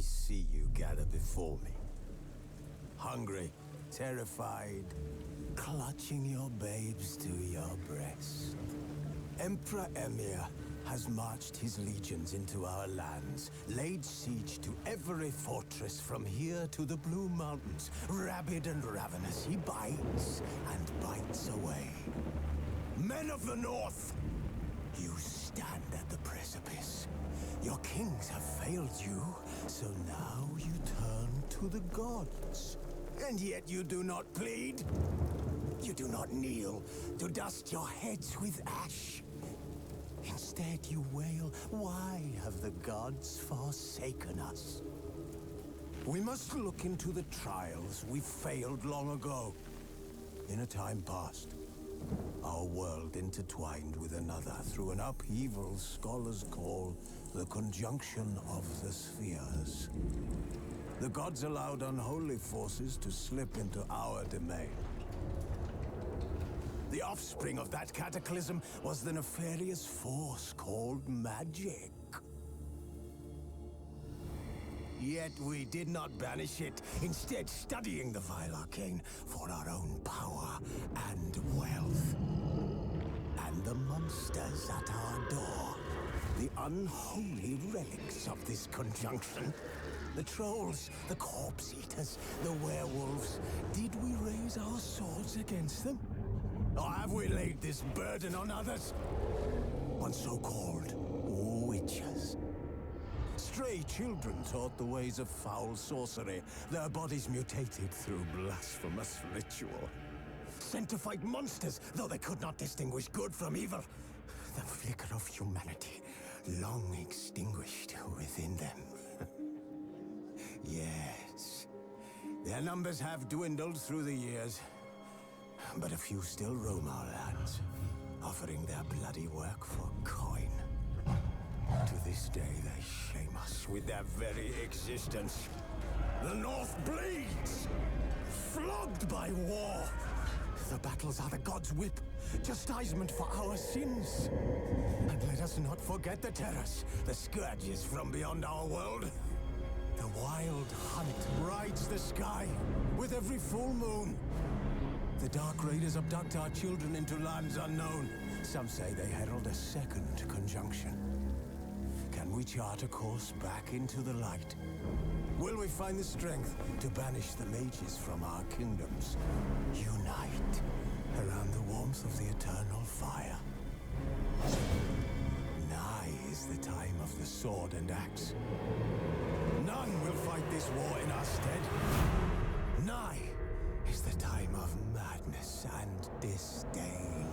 see you gather before me. Hungry, terrified, clutching your babes to your breast. Emperor Emir has marched his legions into our lands, laid siege to every fortress from here to the Blue Mountains. Rabid and ravenous, he bites and bites away. Men of the North, you stand at the precipice. Your kings have failed you, so now you turn to the gods. And yet you do not plead. You do not kneel to dust your heads with ash. Instead you wail, why have the gods forsaken us? We must look into the trials we failed long ago. In a time past, our world intertwined with another through an upheaval scholars call the conjunction of the spheres. The gods allowed unholy forces to slip into our domain. The offspring of that cataclysm was the nefarious force called magic. Yet we did not banish it, instead studying the vile arcane for our own power and wealth. And the monsters at our door, the unholy relics of this conjunction. The trolls, the corpse eaters, the werewolves. Did we raise our swords against them? Or have we laid this burden on others? On so-called witches. Stray children taught the ways of foul sorcery, their bodies mutated through blasphemous ritual. Sent to fight monsters, though they could not distinguish good from evil. The flicker of humanity, long extinguished within them. Yes, their numbers have dwindled through the years. But a few still roam our lands, offering their bloody work for coin. To this day, they shame us with their very existence. The North bleeds, flogged by war. The battles are the gods' whip, chastisement for our sins. And let us not forget the terrors, the scourges from beyond our world. The wild hunt rides the sky with every full moon. The Dark Raiders abduct our children into lands unknown. Some say they herald a second conjunction. Can we chart a course back into the light? Will we find the strength to banish the mages from our kingdoms? Unite around the warmth of the eternal fire. Nigh is the time of the sword and axe. None will fight this war in our stead. Nigh is the time of madness and disdain.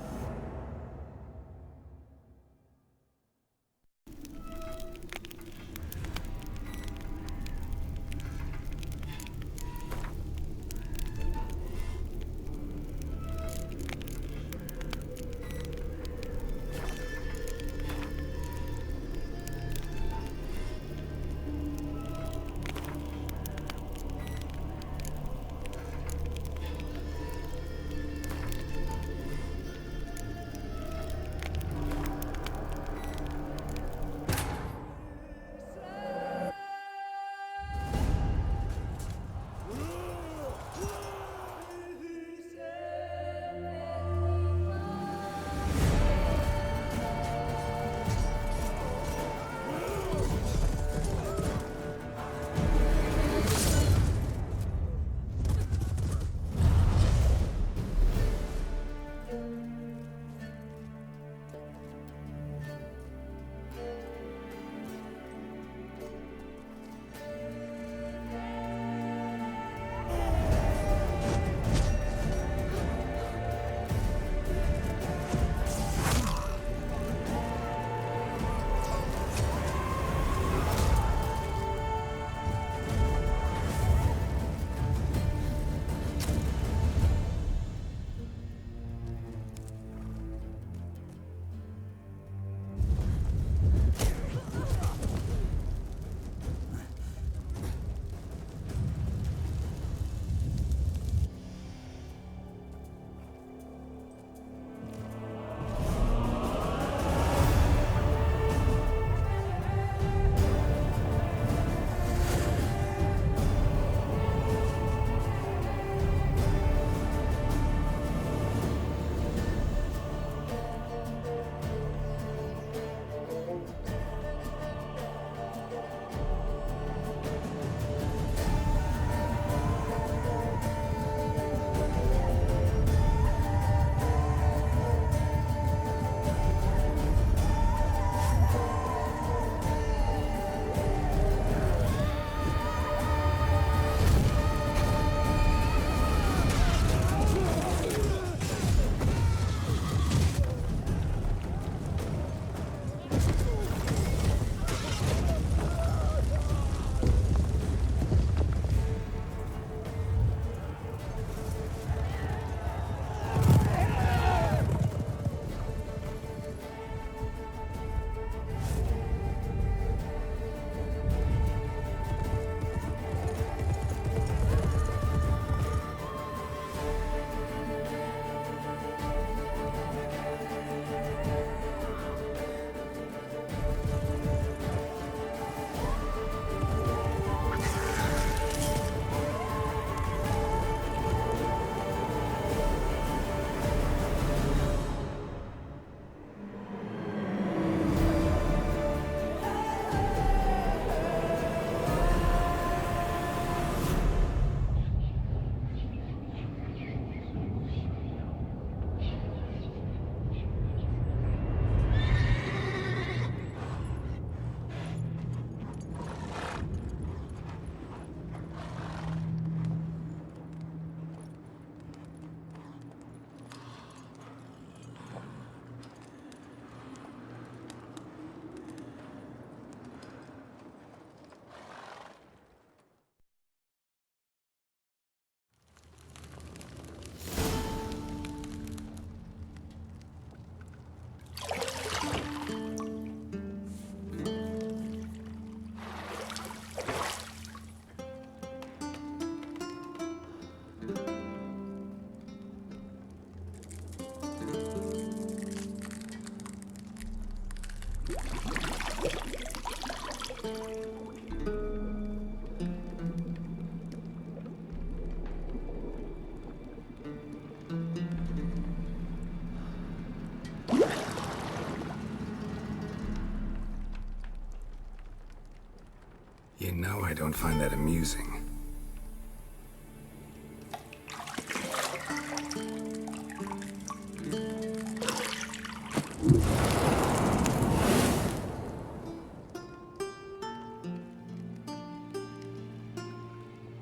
don't find that amusing.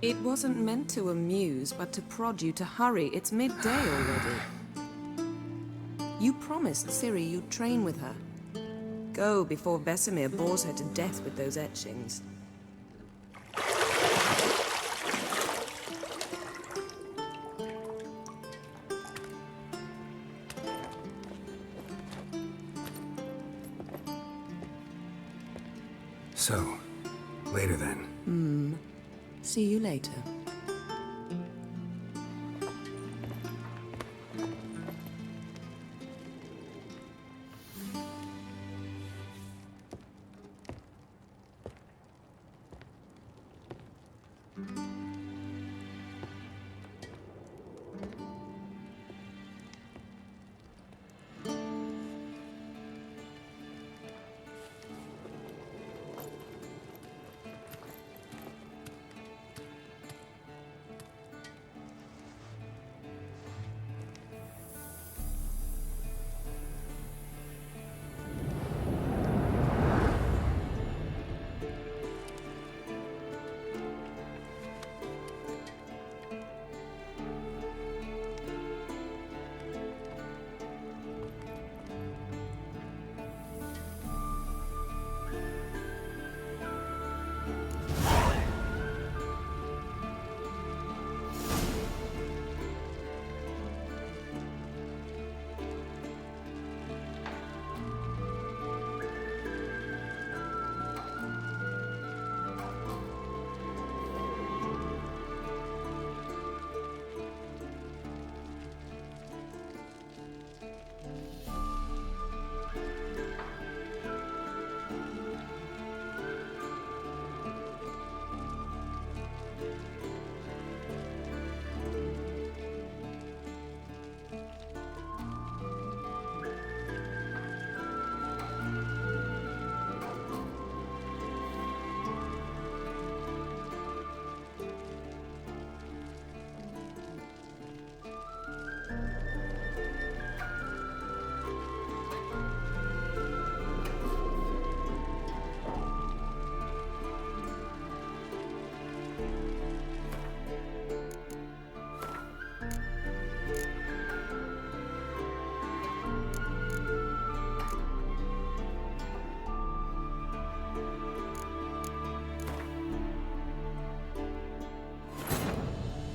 It wasn't meant to amuse, but to prod you to hurry. It's midday already. You promised Ciri you'd train with her. Go before Vesemir bores her to death with those etchings. So, later then. See you later.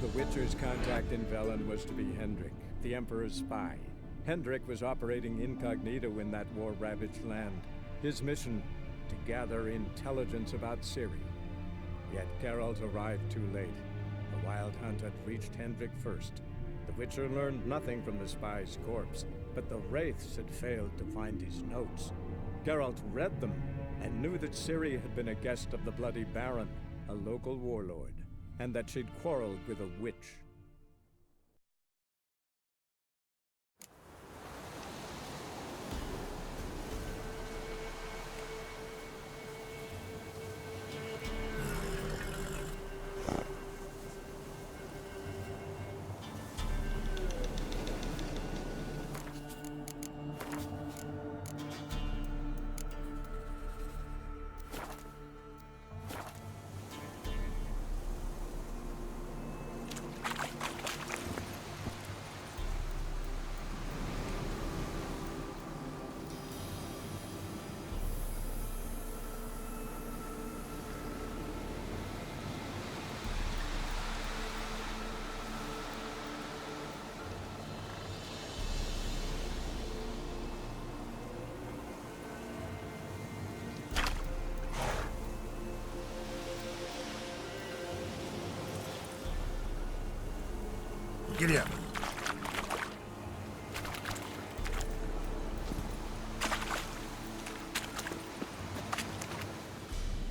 The Witcher's contact in Velen was to be Hendrik, the Emperor's spy. Hendrik was operating incognito in that war-ravaged land. His mission, to gather intelligence about Ciri. Yet Geralt arrived too late. The Wild Hunt had reached Hendrik first. The Witcher learned nothing from the spy's corpse, but the Wraiths had failed to find his notes. Geralt read them, and knew that Ciri had been a guest of the Bloody Baron, a local warlord, and that she'd quarreled with a witch. Giddy up.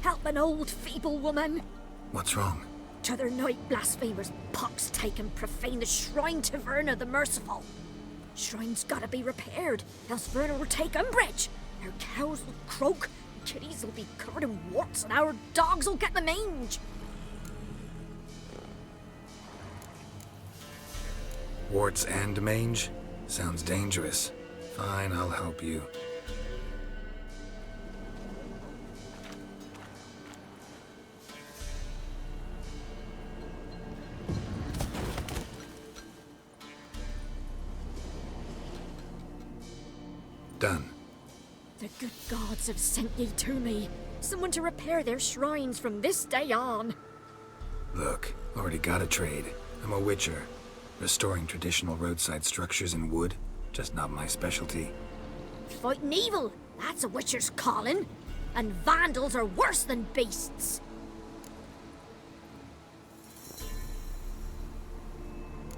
Help an old, feeble woman. What's wrong? T'other night blasphemers pox take and profane the shrine to Verna the Merciful. Shrine's gotta be repaired, else Verna will take umbrage. Her cows will croak, Kitties will be covered in warts and our dogs will get the mange. Warts and mange? Sounds dangerous. Fine, I'll help you. Done. The good gods have sent ye to me. Someone to repair their shrines from this day on. Look, already got a trade. I'm a witcher. Restoring traditional roadside structures in wood, just not my specialty. Fighting evil, that's a witcher's calling. And vandals are worse than beasts.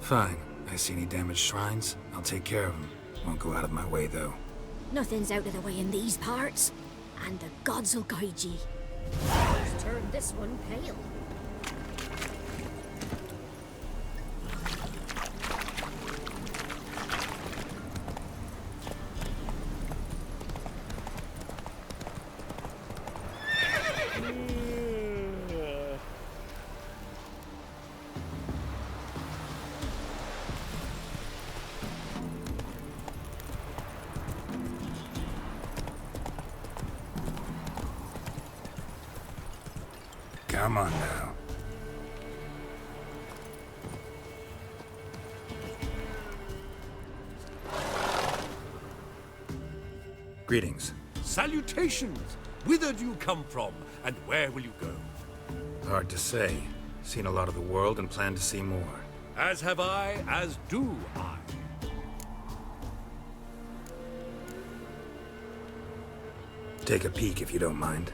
Fine. I see any damaged shrines, I'll take care of them. Won't go out of my way, though. Nothing's out of the way in these parts. And the gods will guide ye. Let's turn this one pale. Come on now. Greetings. Salutations! Whither do you come from, and where will you go? Hard to say. Seen a lot of the world and plan to see more. As have I, as do I. Take a peek if you don't mind.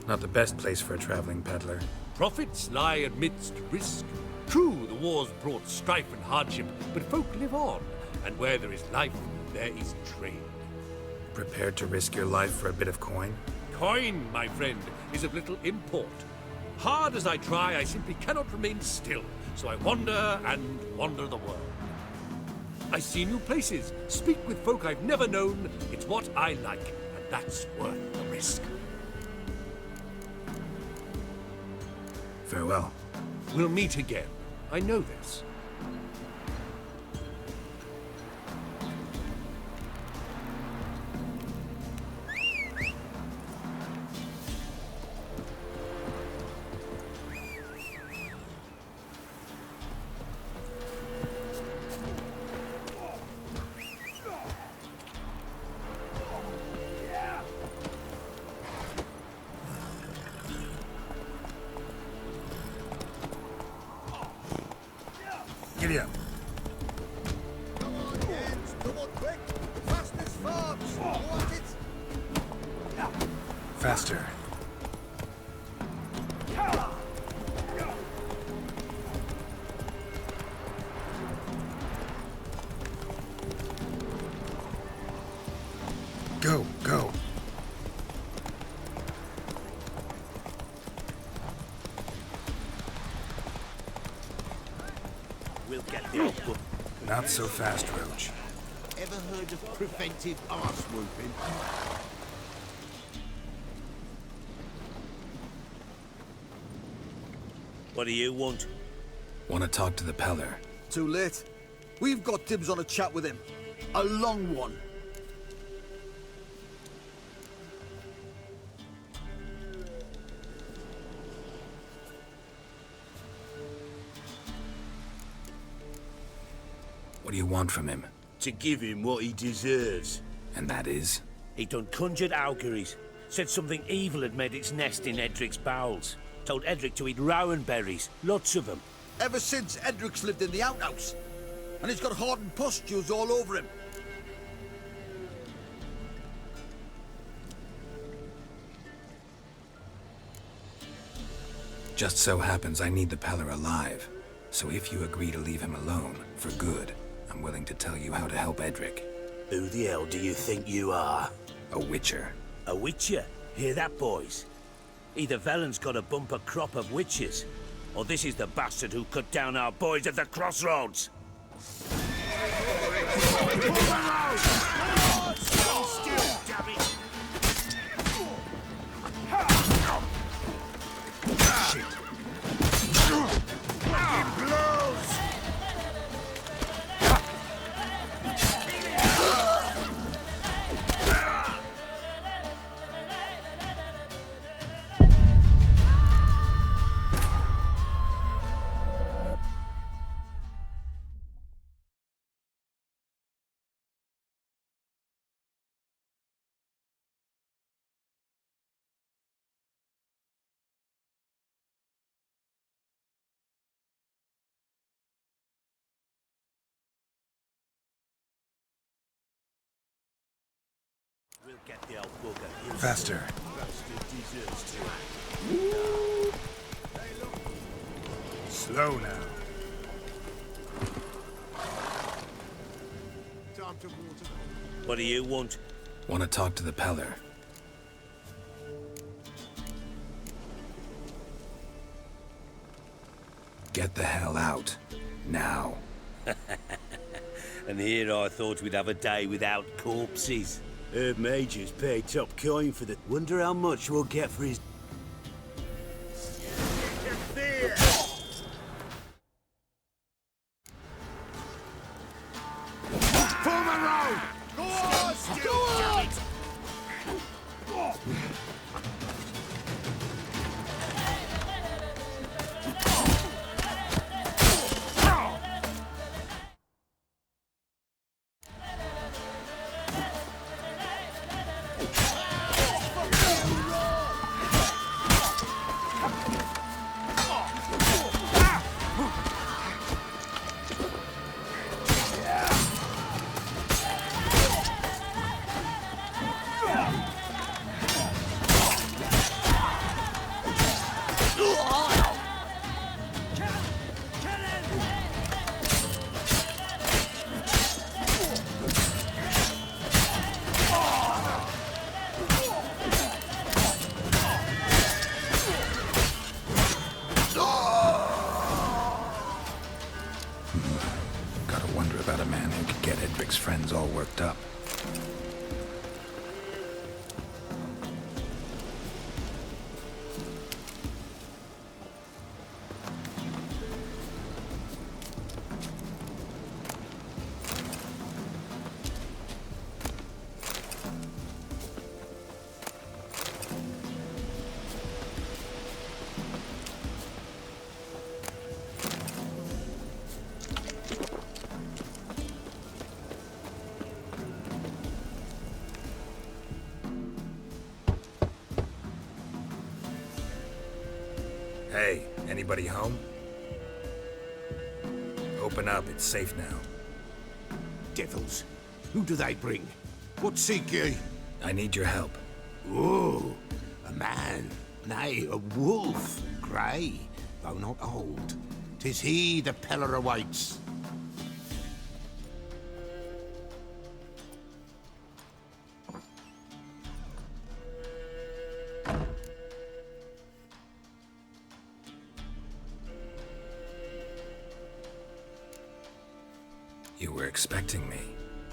Not the best place for a traveling peddler. Profits lie amidst risk. True, the wars brought strife and hardship, but folk live on, and where there is life, there is trade. Prepared to risk your life for a bit of coin? Coin, my friend, is of little import. Hard as I try, I simply cannot remain still, so I wander and wander the world. I see new places, speak with folk I've never known. It's what I like, and that's worth the risk. Farewell. We'll meet again. I know this. Giddy up. Come on, Jens. Come on, quick. Fast as farms. You want it? Faster. Go, go. We'll get the output. Not so fast, Roach. Ever heard of preventive arse whooping? What do you want? Want to talk to the Peller. Too late. We've got dibs on a chat with him. A long one. What do you want from him? To give him what he deserves. And that is? He done conjured auguries. Said something evil had made its nest in Edric's bowels. Told Edric to eat rowan berries. Lots of them. Ever since Edric's lived in the outhouse. And he's got hardened pustules all over him. Just so happens I need the Peller alive. So if you agree to leave him alone, for good, I'm willing to tell you how to help Edric. Who the hell do you think you are? A witcher. A witcher? Hear that, boys? Either Velen's got a bumper crop of witches, or this is the bastard who cut down our boys at the crossroads. We'll get the old bugger. Faster. Slow now. Time to water. What do you want? Want to talk to the Peller. Get the hell out. Now. And here I thought we'd have a day without corpses. Herb Major's paid top coin for the... Wonder how much we'll get for his... Form a row! Go on! Go on! Gotta wonder about a man who could get Edric's friends all worked up. Hey, anybody home? Open up, it's safe now. Devils. Who do they bring? What seek ye? I need your help. Oh, a man. Nay, a wolf. Grey, though not old. 'Tis he the Peller awaits. You were expecting me.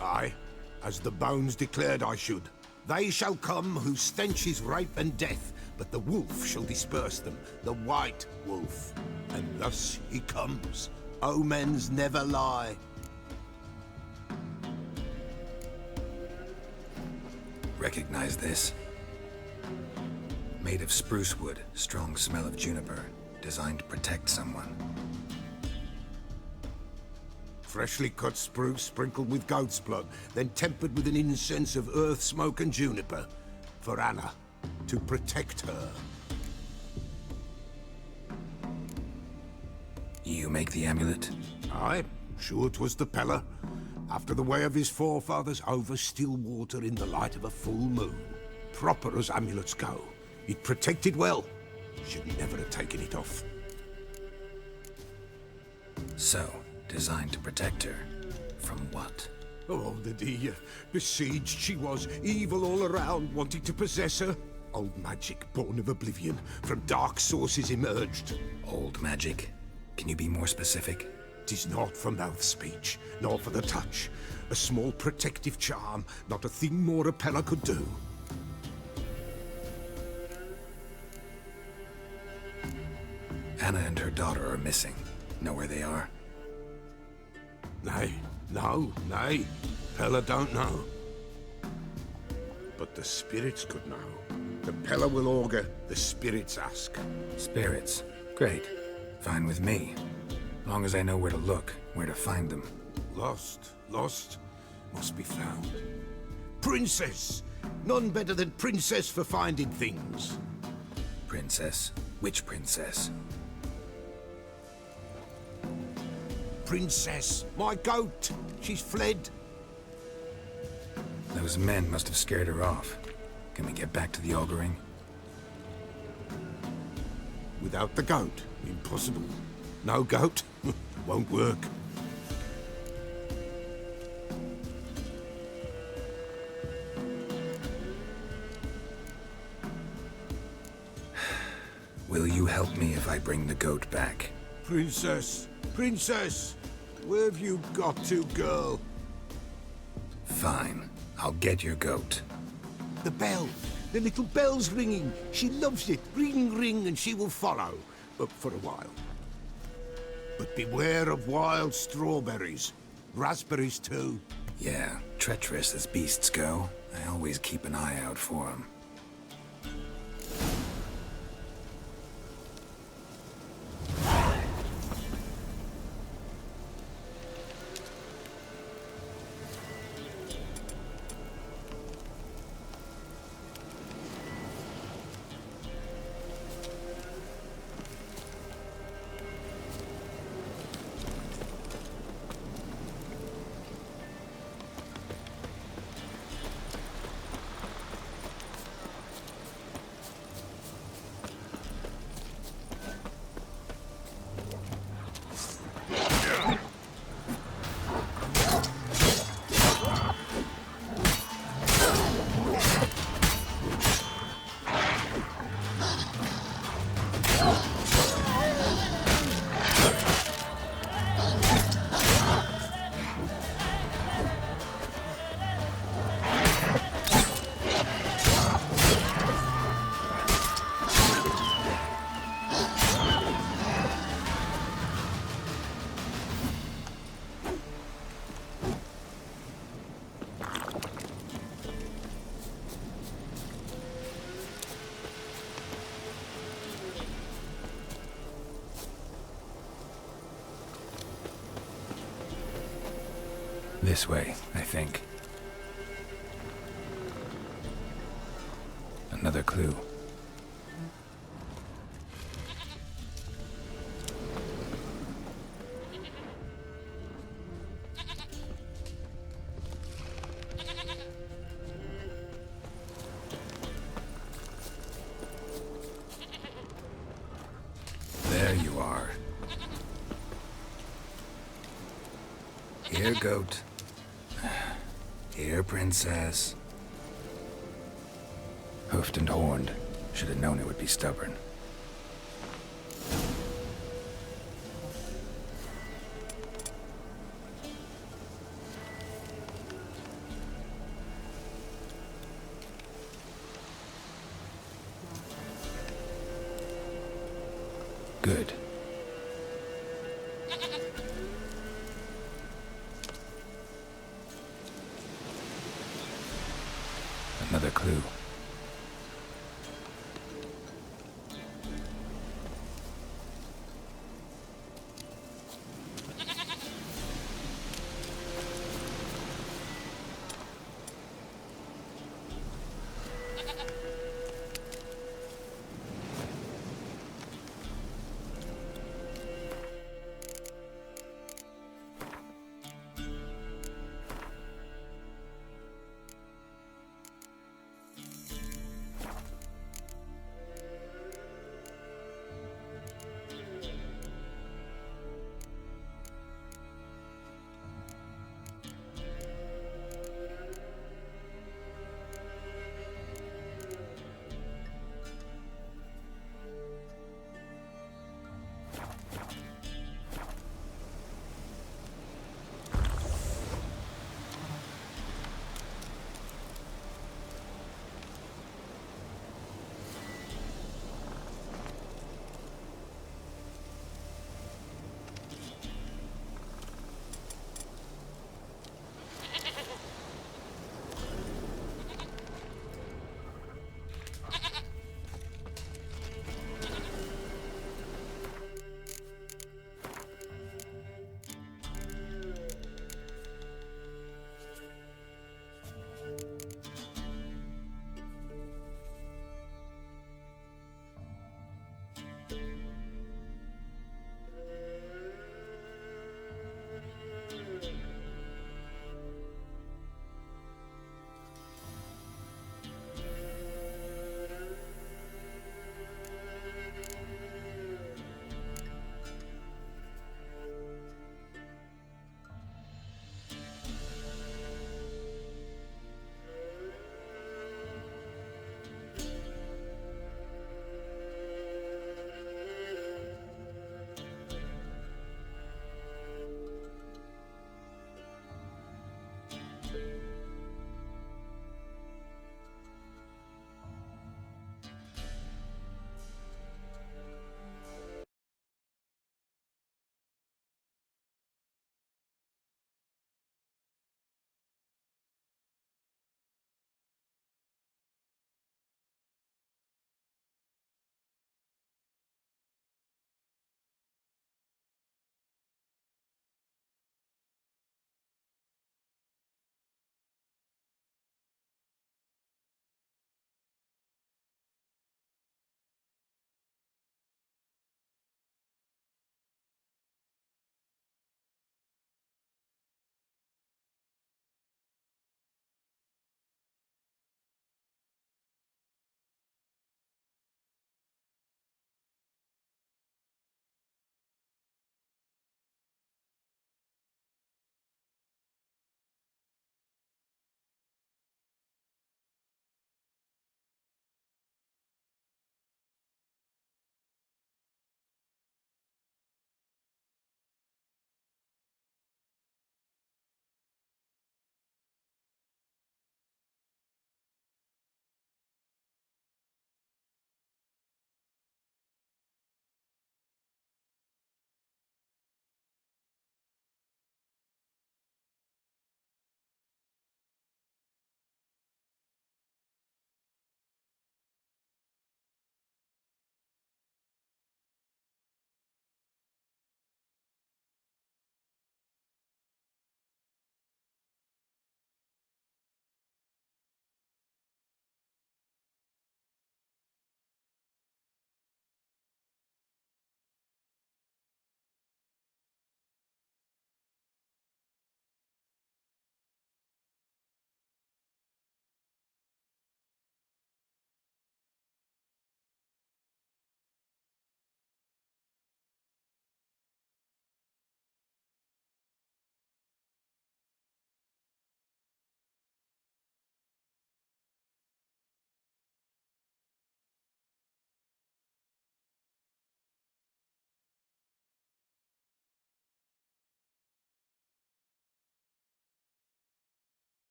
Aye, as the bones declared I should. They shall come whose stench is rape and death, but the wolf shall disperse them, the white wolf. And thus he comes. Omens never lie. Recognize this? Made of spruce wood, strong smell of juniper, designed to protect someone. Freshly cut spruce sprinkled with goat's blood, then tempered with an incense of earth, smoke and juniper. For Anna, to protect her. You make the amulet? Aye, sure 'twas the Peller. After the way of his forefathers, over still water in the light of a full moon. Proper as amulets go. It protected well. Should never have taken it off. So, designed to protect her. From what? Oh, the dear. Besieged she was, evil all around, wanting to possess her. Old magic, born of oblivion, from dark sources emerged. Old magic? Can you be more specific? 'Tis not for mouth speech, nor for the touch. A small protective charm, not a thing more a Pella could do. Anna and her daughter are missing. Know where they are? Nay, nay. Pella don't know. But the spirits could know. The Pella will augur, the spirits ask. Spirits? Great. Fine with me. Long as I know where to look, where to find them. Lost, must be found. Princess! None better than Princess for finding things. Princess? Which princess? Princess, my goat! She's fled. Those men must have scared her off. Can we get back to the auguring? Without the goat, impossible. No goat, won't work. Will you help me if I bring the goat back? Princess, where have you got to, girl? Fine. I'll get your goat. The bell, the little bell's ringing. She loves it. Ring, ring, and she will follow. But for a while. But beware of wild strawberries. Raspberries, too. Yeah, treacherous as beasts go. I always keep an eye out for them. This way, I think. Another clue. There you are. Here, goat. Here, princess. Hoofed and horned. Should have known it would be stubborn. Good. Another clue.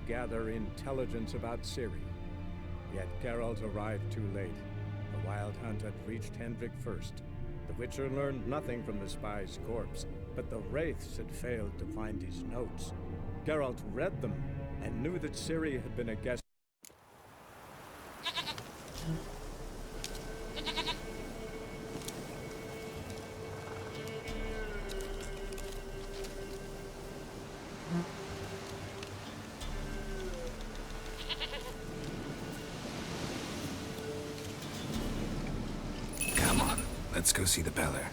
gather intelligence about Ciri. Yet Geralt arrived too late. The Wild Hunt had reached Hendrik first. The Witcher learned nothing from the spy's corpse, but the Wraiths had failed to find his notes. Geralt read them and knew that Ciri had been a guest. Come on, let's go see the Beller.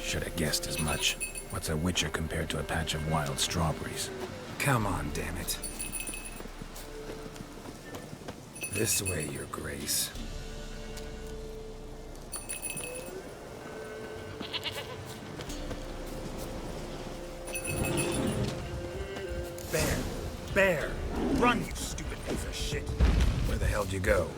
Should have guessed as much. What's a Witcher compared to a patch of wild strawberries? Come on, damn it. This way, Your Grace. Bear! Bear! Run, you stupid piece of shit! Where the hell'd you go?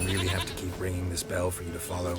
really have to keep ringing this bell for you to follow?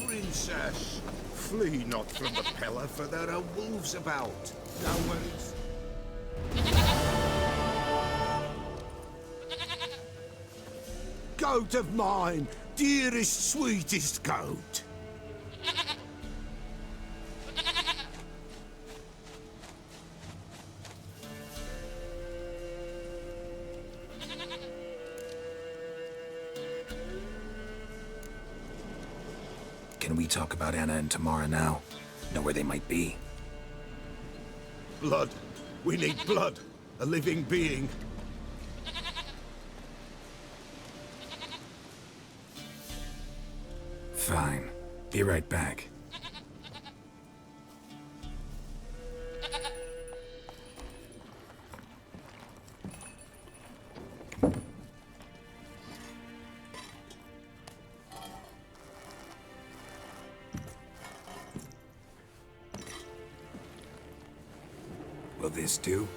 Princess, flee not from the pillar, for there are wolves about. No worries. Goat of mine, dearest, sweetest goat. Can we talk about Anna and Tamara now? Know where they might be? Blood. We need blood. A living being. Fine. Be right back. Will this do?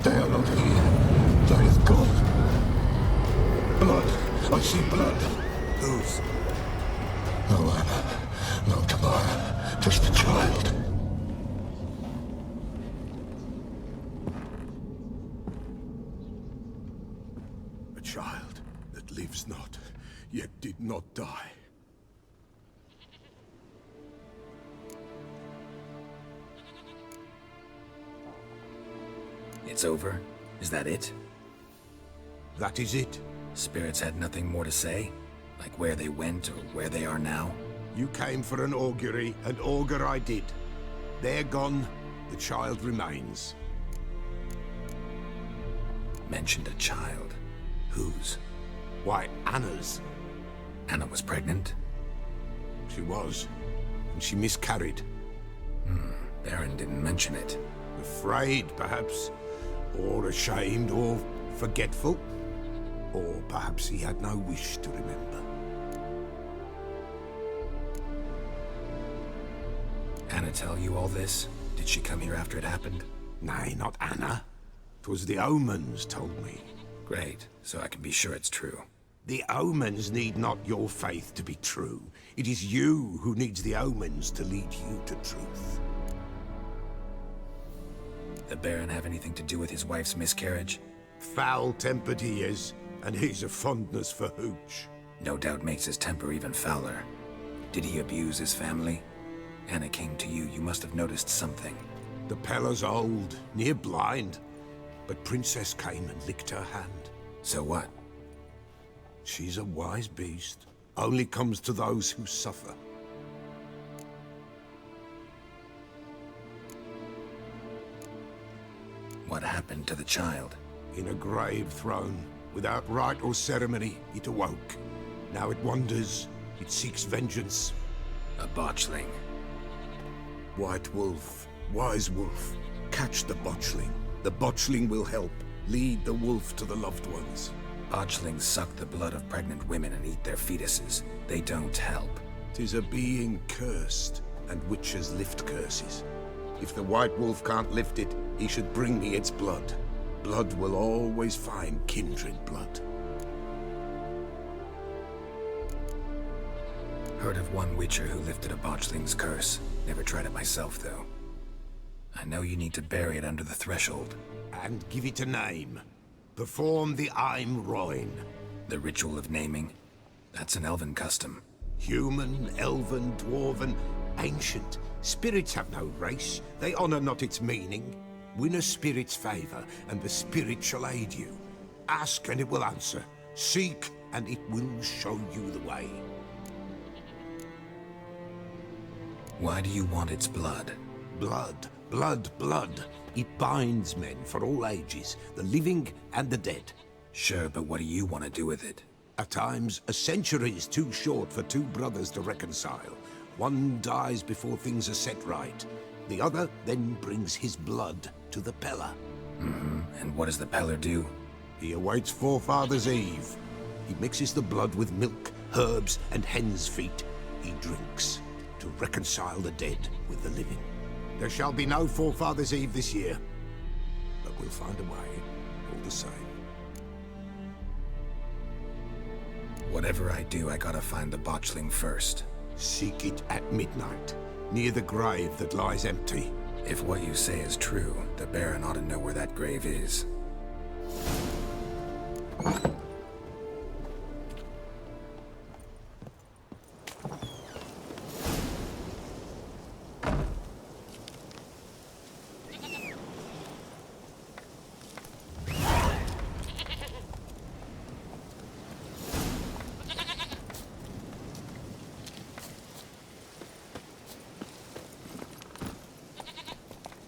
They are not here. They have gone. Blood. I see blood. Whose? No Anna. No Tamara. Just a child. A child that lives not, yet did not die. It's over? Is that it? That is it. Spirits had nothing more to say? Like where they went or where they are now? You came for an augury, and augur I did. They're gone, the child remains. Mentioned a child. Whose? Why, Anna's. Anna was pregnant? She was, and she miscarried. Baron didn't mention it. Afraid, perhaps, or ashamed, or forgetful. Or perhaps he had no wish to remember. Anna tell you all this? Did she come here after it happened? Nay, not Anna. 'Twas the omens told me. Great, so I can be sure it's true. The omens need not your faith to be true. It is you who needs the omens to lead you to truth. The Baron have anything to do with his wife's miscarriage? Foul-tempered he is, and he's a fondness for hooch. No doubt makes his temper even fouler. Did he abuse his family? Anna came to you, you must have noticed something. The Pella's old, near blind, but Princess came and licked her hand. So what? She's a wise beast. Only comes to those who suffer. What happened to the child? In a grave thrown, without rite or ceremony, it awoke. Now it wanders, it seeks vengeance. A botchling. White wolf, wise wolf, catch the botchling. The botchling will help, lead the wolf to the loved ones. Botchlings suck the blood of pregnant women and eat their fetuses. They don't help. 'Tis a being cursed, and witches lift curses. If the white wolf can't lift it, he should bring me its blood. Blood will always find kindred blood. Heard of one Witcher who lifted a botchling's curse. Never tried it myself, though. I know you need to bury it under the threshold. And give it a name. Perform the Aim Roin. The ritual of naming? That's an elven custom. Human, elven, dwarven, ancient. Spirits have no race. They honor not its meaning. Win a spirit's favor, and the spirit shall aid you. Ask, and it will answer. Seek, and it will show you the way. Why do you want its blood? Blood, blood, blood. It binds men for all ages, the living and the dead. Sure, but what do you want to do with it? At times, a century is too short for two brothers to reconcile. One dies before things are set right. The other then brings his blood to the Pellar. And what does the Pellar do? He awaits Forefather's Eve. He mixes the blood with milk, herbs, and hen's feet. He drinks to reconcile the dead with the living. There shall be no Forefather's Eve this year, but we'll find a way, all the same. Whatever I do, I gotta find the botchling first. Seek it at midnight, near the grave that lies empty. If what you say is true, the Baron ought to know where that grave is.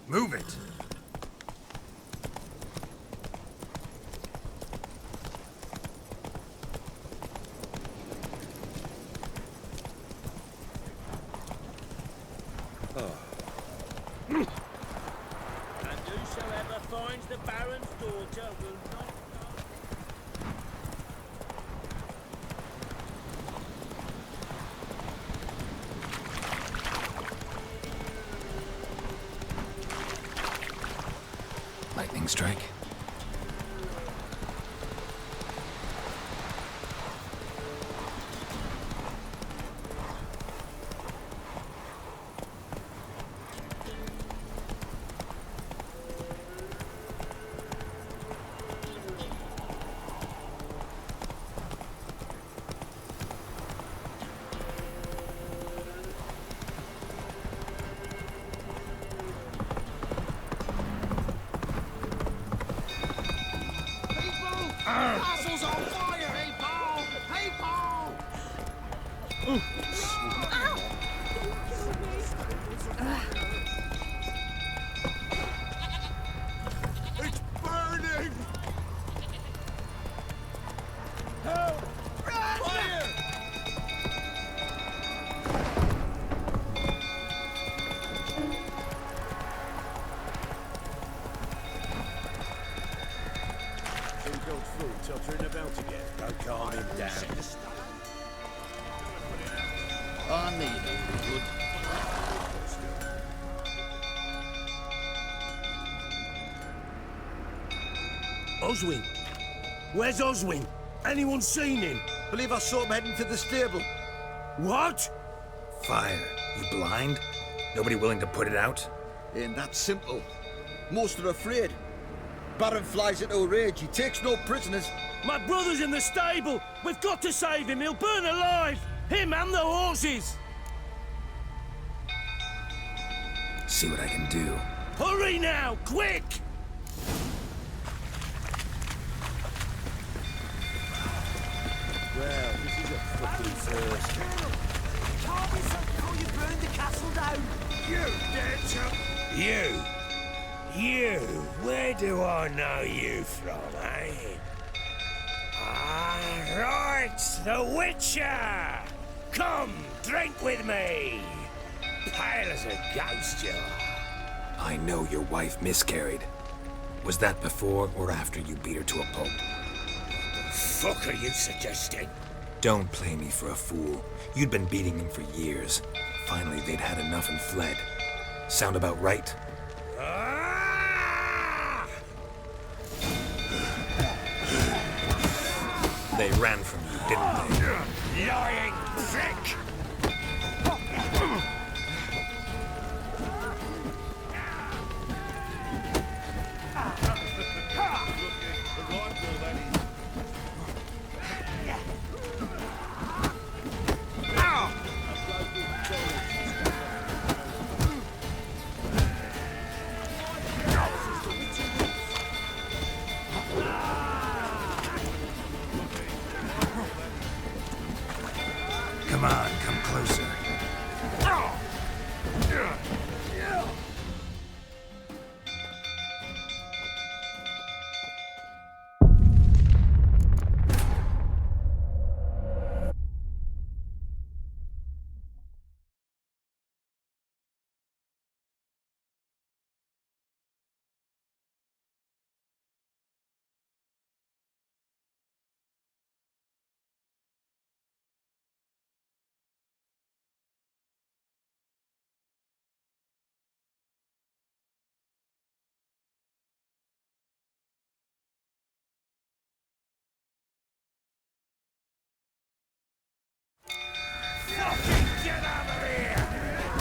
Move it! And whosoever finds the Baron's daughter will not Lightning strike. Castle's on fire! Hey, Paul! Hey, Paul! It's burning! Help! Fire! tottering about again. Don't calm him down. I need it, good. Oswin! Where's Oswin? Anyone seen him? Believe I saw him heading to the stable. What? Fire. You blind? Nobody willing to put it out? Ain't that simple. Most are afraid. Baron flies into a rage. He takes no prisoners. My brother's in the stable! We've got to save him! He'll burn alive! Him and the horses! See what I can do. Hurry now! Quick! Well, this is a fucking first. Can't be something before you burn the castle down. You dead chump! You! Where do I know you from, eh? Ah, right, the Witcher! Come, drink with me! Pale as a ghost, you are. I know your wife miscarried. Was that before or after you beat her to a pulp? What the fuck are you suggesting? Don't play me for a fool. You'd been beating them for years. Finally, they'd had enough and fled. Sound about right? They ran from you, didn't they? Lying prick! Come on, come closer.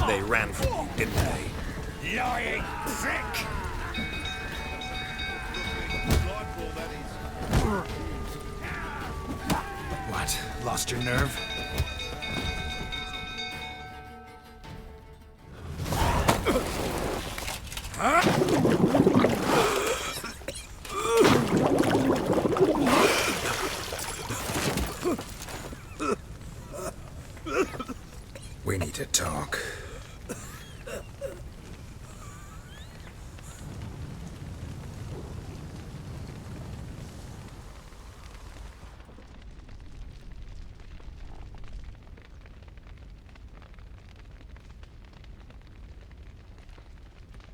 They ran from you, didn't they? Lying prick! What? Lost your nerve? We need to talk.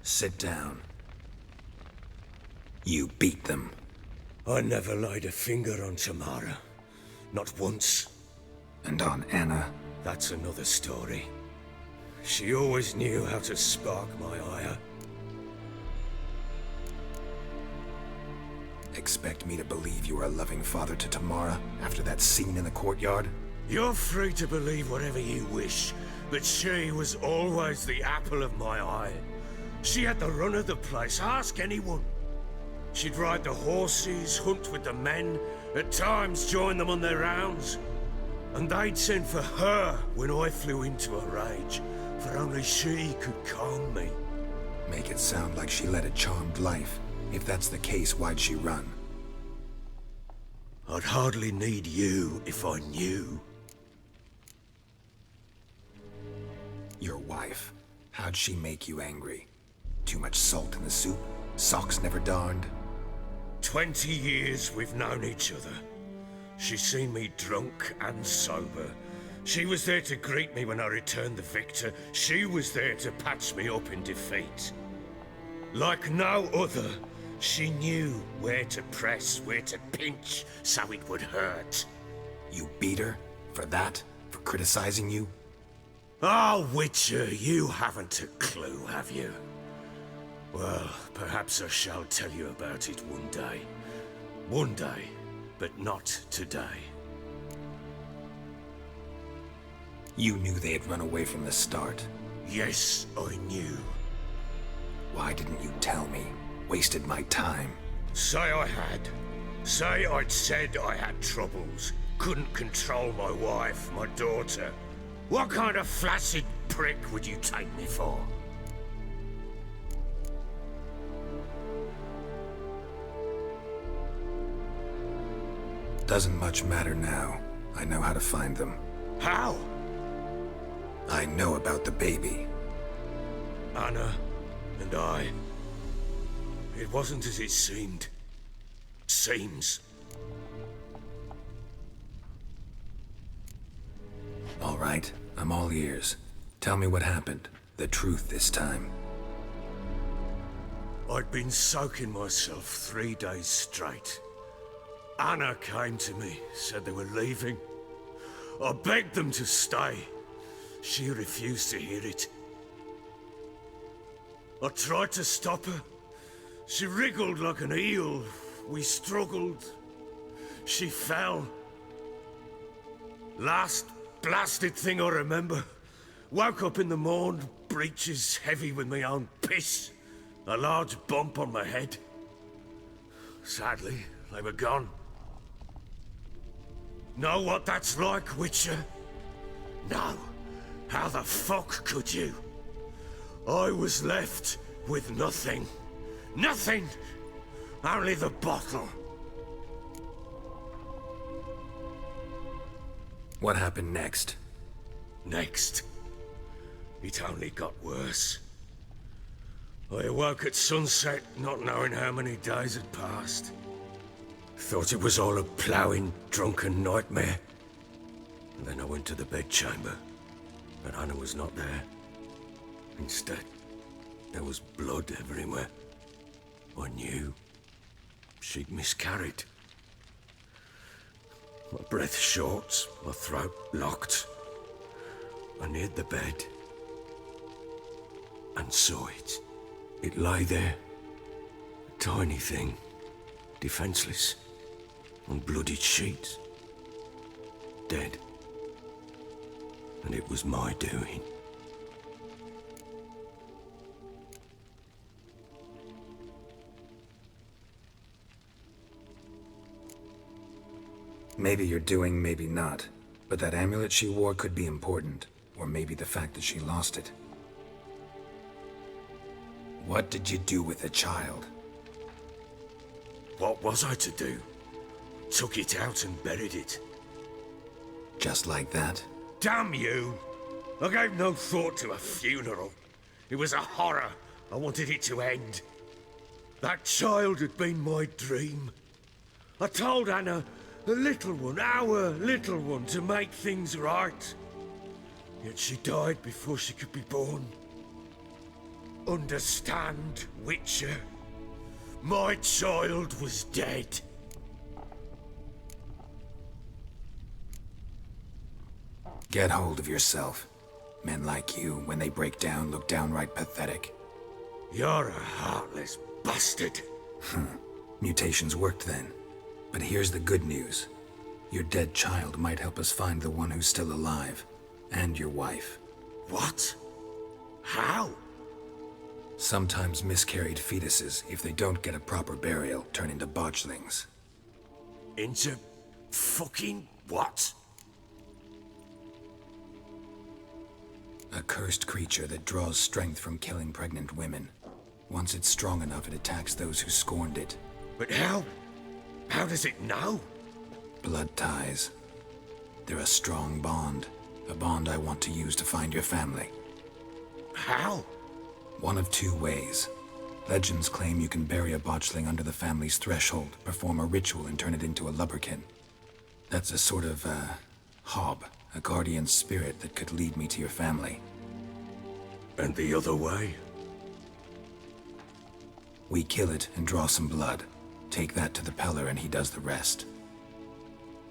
Sit down. You beat them. I never laid a finger on Tamara. Not once. And on Anna? That's another story. She always knew how to spark my ire. Expect me to believe you were a loving father to Tamara after that scene in the courtyard? You're free to believe whatever you wish, but she was always the apple of my eye. She had the run of the place, ask anyone. She'd ride the horses, hunt with the men, at times join them on their rounds. And they'd send for her when I flew into a rage, for only she could calm me. Make it sound like she led a charmed life. If that's the case, why'd she run? I'd hardly need you if I knew. Your wife. How'd she make you angry? Too much salt in the soup? Socks never darned? 20 years we've known each other. She's seen me drunk and sober. She was there to greet me when I returned the victor. She was there to patch me up in defeat. Like no other, she knew where to press, where to pinch, so it would hurt. You beat her? For that? For criticizing you? Ah, Witcher, you haven't a clue, have you? Well, perhaps I shall tell you about it one day. One day, but not today. You knew they had run away from the start. Yes, I knew. Why didn't you tell me? Wasted my time. Say I had. Say I'd said I had troubles. Couldn't control my wife, my daughter. What kind of flaccid prick would you take me for? Doesn't much matter now. I know how to find them. How? I know about the baby. Anna and I. It wasn't as it seemed. Seems. All right, I'm all ears. Tell me what happened. The truth this time. I'd been soaking myself 3 days straight. Anna came to me, said they were leaving. I begged them to stay. She refused to hear it. I tried to stop her. She wriggled like an eel. We struggled. She fell. Last blasted thing I remember. Woke up in the morn, breeches heavy with my own piss. A large bump on my head. Sadly, they were gone. Know what that's like, Witcher? No. How the fuck could you? I was left with nothing. Nothing! Only the bottle. What happened next? next, it only got worse. I awoke at sunset, not knowing how many days had passed. Thought it was all a ploughing, drunken nightmare. And then I went to the bedchamber, but Anna was not there. Instead, there was blood everywhere. I knew she'd miscarried. My breath short, my throat locked. I neared the bed and saw it. It lay there, a tiny thing, defenseless, on bloodied sheets, dead. And it was my doing. Maybe you're doing, maybe not. But that amulet she wore could be important. Or maybe the fact that she lost it. What did you do with the child? What was I to do? Took it out and buried it. Just like that? Damn you! I gave no thought to a funeral. It was a horror. I wanted it to end. That child had been my dream. I told Anna, the little one, our little one, to make things right. Yet she died before she could be born. Understand, Witcher? My child was dead. Get hold of yourself. Men like you, when they break down, look downright pathetic. You're a heartless bastard. Mutations worked then. But here's the good news. Your dead child might help us find the one who's still alive. And your wife. What? How? Sometimes miscarried fetuses, if they don't get a proper burial, turn into botchlings. Into fucking what? A cursed creature that draws strength from killing pregnant women. Once it's strong enough, it attacks those who scorned it. But how? How does it know? Blood ties. They're a strong bond. A bond I want to use to find your family. How? One of two ways. Legends claim you can bury a botchling under the family's threshold, perform a ritual, and turn it into a lubberkin. That's a sort of, hob, a guardian spirit that could lead me to your family. And the other way? We kill it and draw some blood. Take that to the Peller and he does the rest.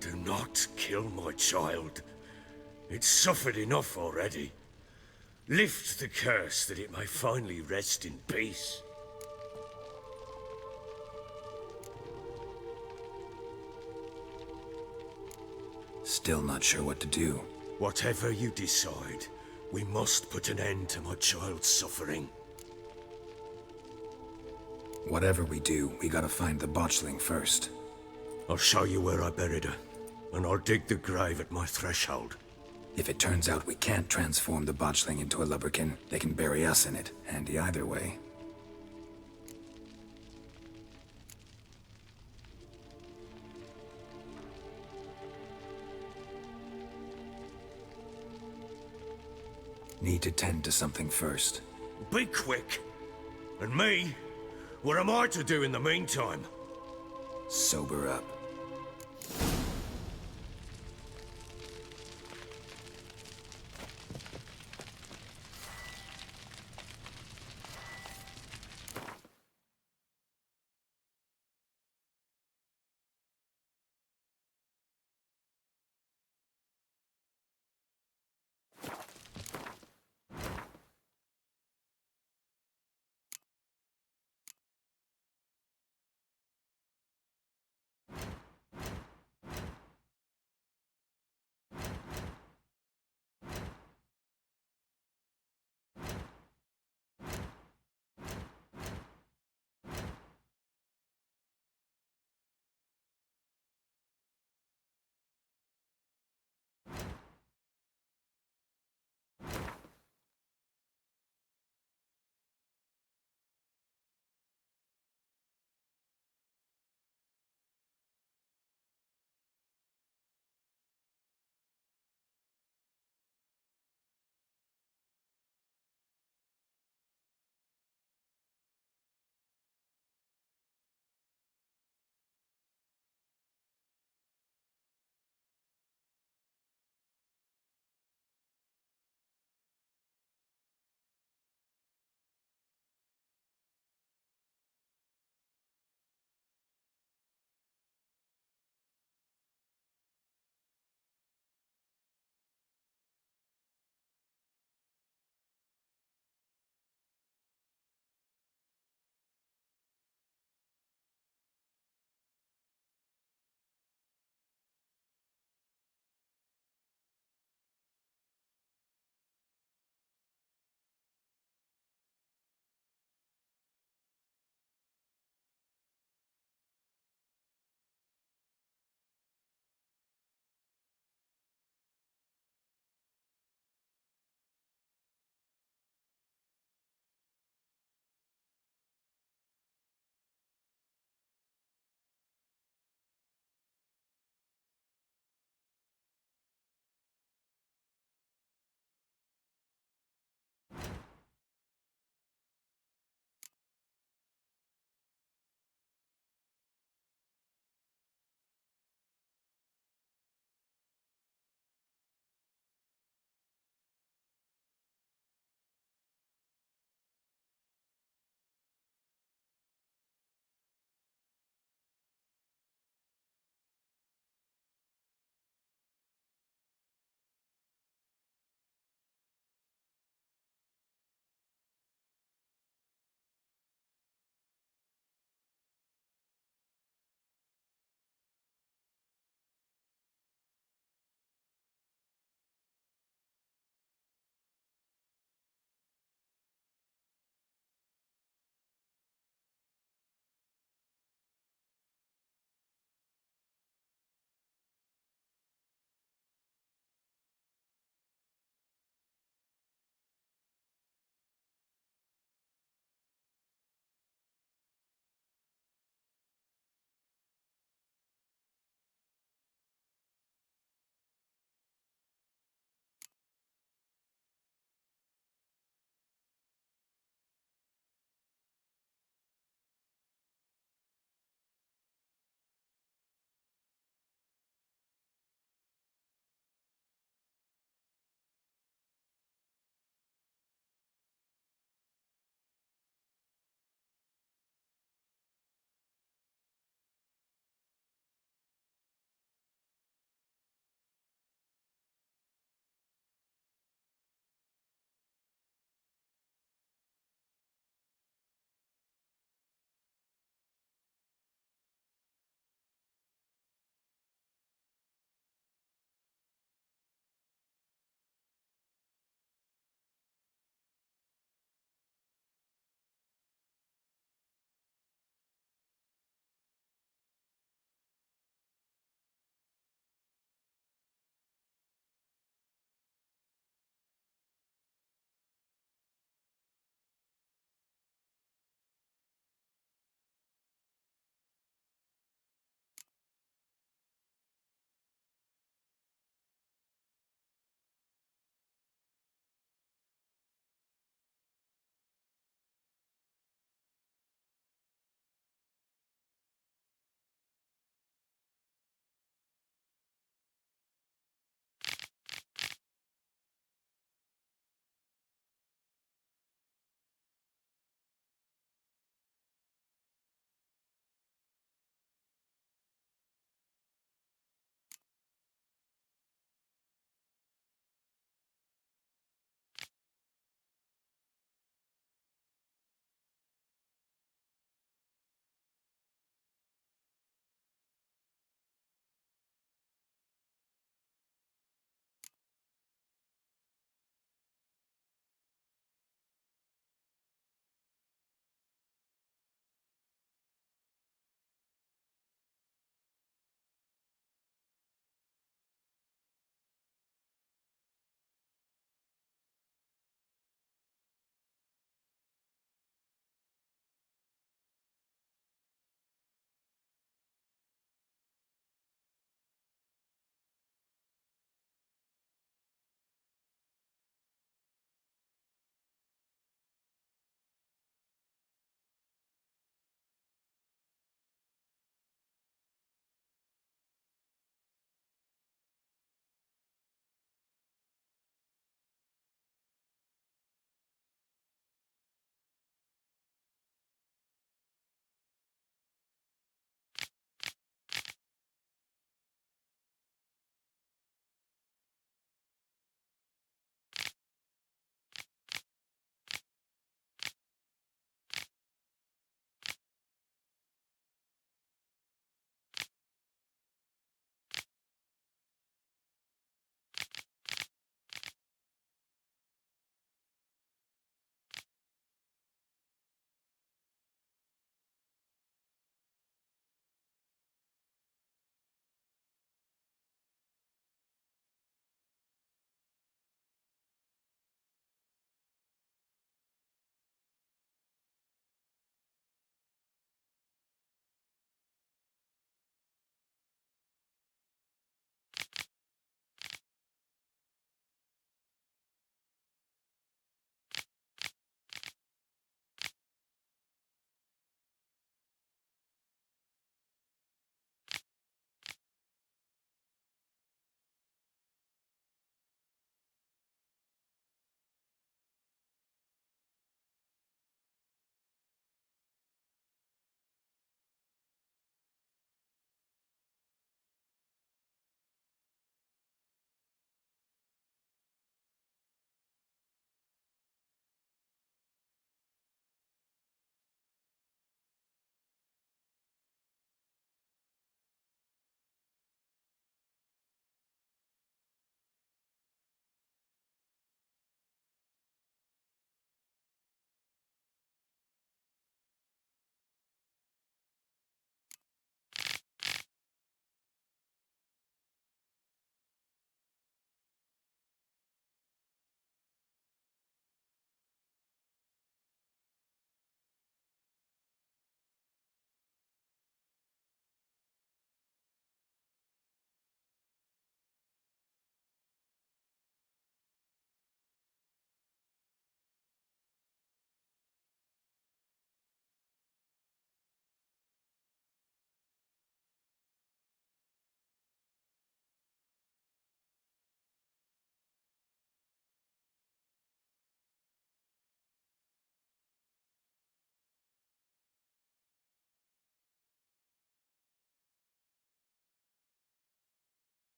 Do not kill my child. It's suffered enough already. Lift the curse that it may finally rest in peace. Still not sure what to do. Whatever you decide, we must put an end to my child's suffering. Whatever we do, we gotta find the botchling first. I'll show you where I buried her, and I'll dig the grave at my threshold. If it turns out we can't transform the botchling into a lubberkin, they can bury us in it. Handy either way. Need to tend to something first. Be quick. And me? What am I to do in the meantime? Sober up.